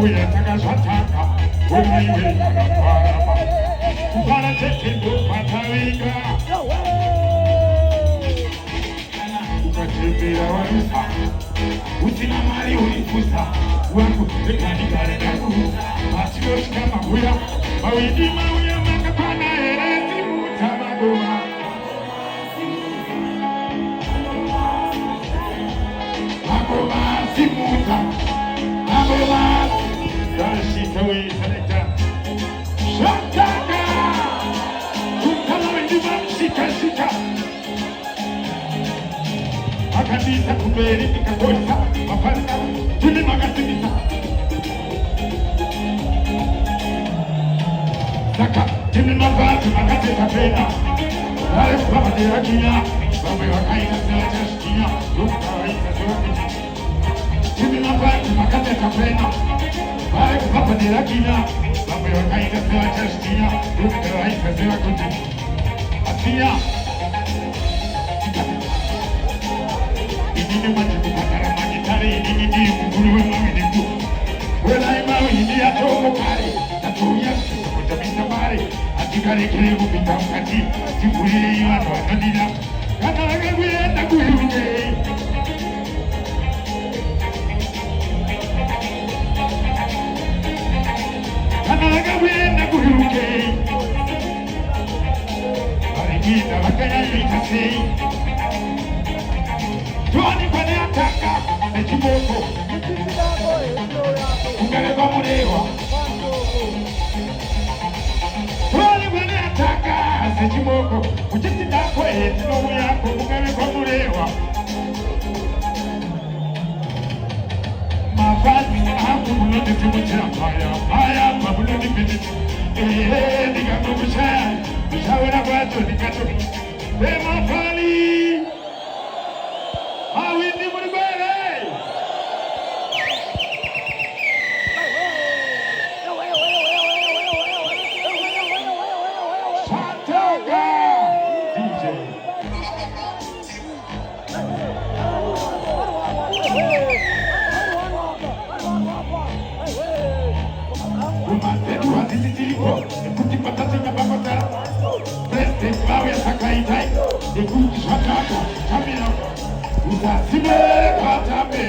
uya takashataka uliwe nakarama kupara chetindo patawika ukatembea warusa usina mali ulifusa wangu ekanikarigaku asiyoshika mabuya mawidi mauya makapana erezi mutamagoma magoma simuta magoma Dashitawe selector Shataka Ukala wendima shika Akadisa kuberi nikakoita Mapanda tuli magasimita Saka tuli mabati makateta pena Wale kubaba dirakia Bawe wakaina sila chashkia Lukta waita zoki tuli mabati makateta pena Wale kubaba dirakia Bawe wakaina sila chashkia Lukta waita zila kuti Asia Ini majibu patara majitari Ini di kukuruwe mawiniku Wela imawi ini atomo kare Tatuya kutabita mare Atikare kile kupita mkati Tibuye iwano anadina Kana wakaguye nakuhiunye Kana wakaguye nakuhiunye Arigina wakaya yuitasei Tuani kwa neataka Nechimoko Ungalekwa murewa Tuani kwa neataka Nechimoko Uchiti dako etino uyako Ungalekwa murewa Mafazi haku Mulodi timuchira Maya mabulodi piti Nikamukusha Mishawera kwato Nikato Mafali Awindi mulibere Shataka DJ Umatetu hadithi ziliko Ikuti patati nyabakota Preste klawe ya sakaitai Ikuti shataka Chamina Uzasimere katambe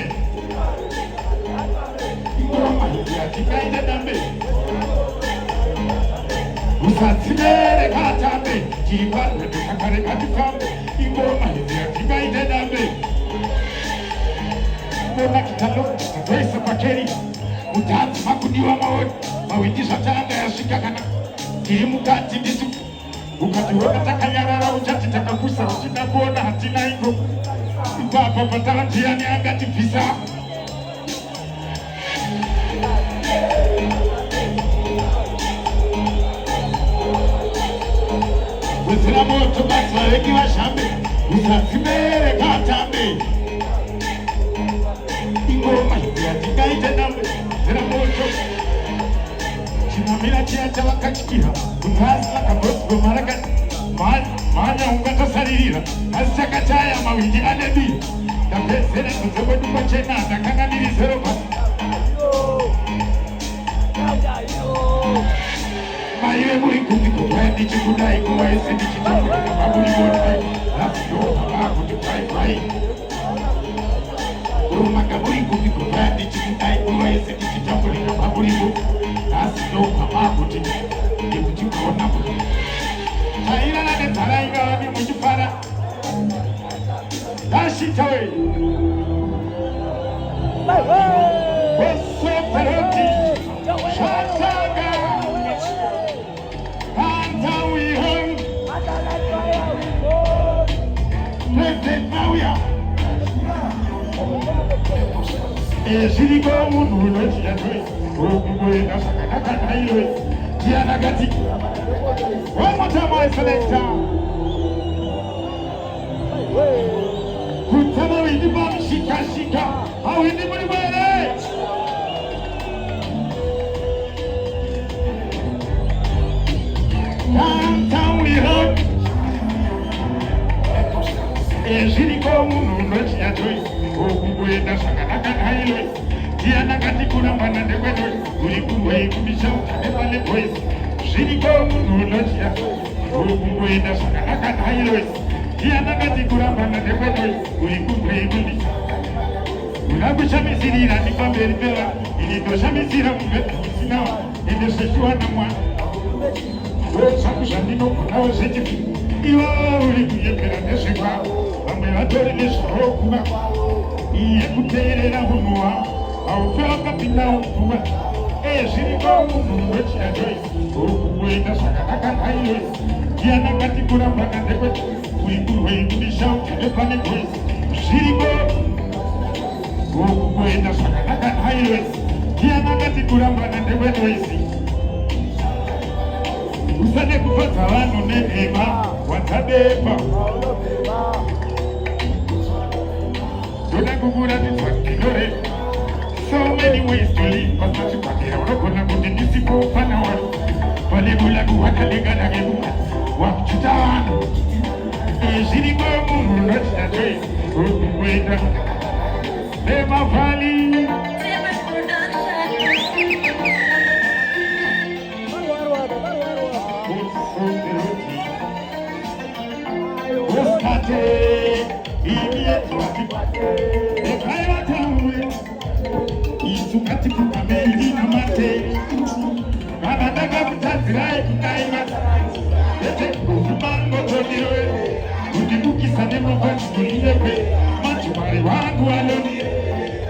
Ngoma ya tikaide dambe Uzasimere katambe Jibane tukakare katikambe Ngoma ya tikaide dambe Mbona kitalo Kwesa pakeri Utazi makuniwa maoni Mawindisha tanga ya shikakana Kirimu kati ndisu Ukatiweka takanyarara Ujati takakusa Uchinabuona hatina ingo Papa patala njiani angati visa Wezila moto basa weki wa shambe Usasimere katambe Ingoma ya tika itenambe Wezila moto Chinamila chiacha wakachikiha Utazila kabosko marakati Manya ungata saririra Asaka chaya mawingi anebi Kapesele kuzewe duko chena Nakanga niri zeroba Maiwe muri kundi kuwendi chikudai Kuwaisi ni chitambu na mabuli wote Lasio habaku tukai kwai Urumaka muri kundi kuwendi chikudai Kuwaisi ni chitambu na mabuli wote Lasio habaku tukai kwai Taira na netara inga ni mujifara Dashitawe Weso peroti Shataga Kanta wihon President Mawia Shiriko munu ulochi ya tue Urukuwe na sakanaka na ilwe Tiana gati One more time, my selector. Kutama windi bam shika. How windi mulibere? Downtown we rock. Shiriko munu ulochi ya tue Urukuwe na sakanaka na ilwe Diana katikura mwana ndekweto uri kuwei kumisha utane boys zviriko unonochia uri kungoenda zvakanaka nairois Diana katikura mwana ndekweto uri kuwei kumisha unakushamisirira ndipamberi peva ini ndoshamisira kuveisinawa ende zveshuwana mwana zvaku zvandinogonawo zvechi ivo uri kuyembera nezvekwavo vamwe vatori nezvarokuva iye kuteerera munhu wavo haupe wakapindawo kuva zviriko munhu wechina joisi uri kungoenda zvakanaka nairoisi Diana katikura mwana ndekweto uri kurwei kundishauti nepane boisi zviriko ukuenda zvakanaka nairoisi Diana katikura mwana ndekwedoisi usane kufadza vanhu nenhema wadzademba ndoda kukuratidzwa ndinore so many ways to live pasachibhakira unogona kuti ndisipofana wari palebula kuwakalegana kekuka wakuchita vanhu zviriko munhu unochita choisi ukuenda Tema Valley.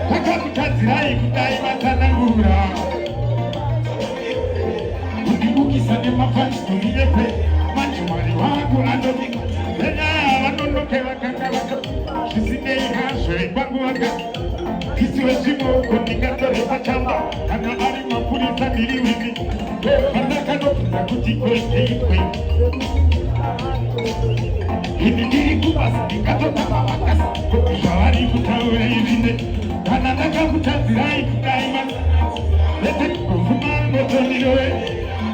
Takakutadzirai kudai matsanangura kundibukisa nemafansitoriyepe manjumari wangu andomika nenyaya vanonoke vakanga zvisinei hazvo kwangu vaka isiwe zvimoko ndingatore pachamba kana ari mapurisa ndiri wini vandakanobvunza kuti kwezeikwe ini ndiri kubasa ndingatotamba vakasa zvavari kutaura izvine kana ndakakutadzirai kudai vete kugovumangotondirowe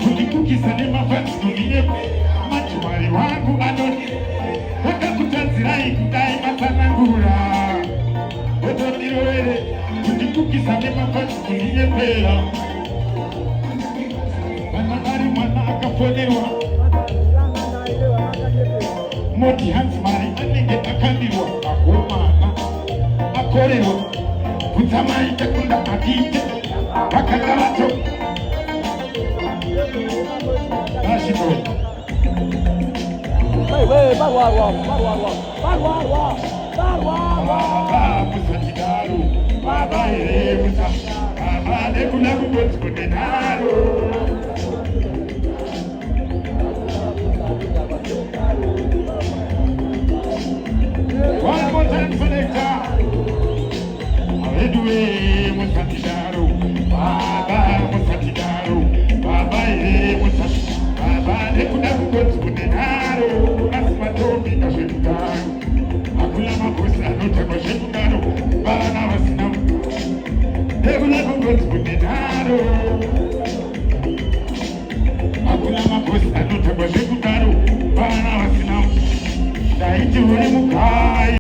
kundibukisa nemafansitoriye majumari wangu anoni ndakakutadzirai kudai matsanangura otondirowere kundibukisa nemafansitoriye pera kana ari mwana akafonerwa moti hanzi mari anenge akandirwa agomana akorerwa kudzamaita kunda matite vakanga vato ashito musachidaro baba here musa baba nekuna kungodzikondenaro one more time selector Edwe musatidaro baba musatidaro baba here musa baba nekuna kungodzikondenaro asimatombi kazvedugaro akula magosi anotakwa zvedugaro vana vasina nekuna kungodzikondenaro akula magosi anotakwa zvedugaro vana vasina ndaiti uri mugai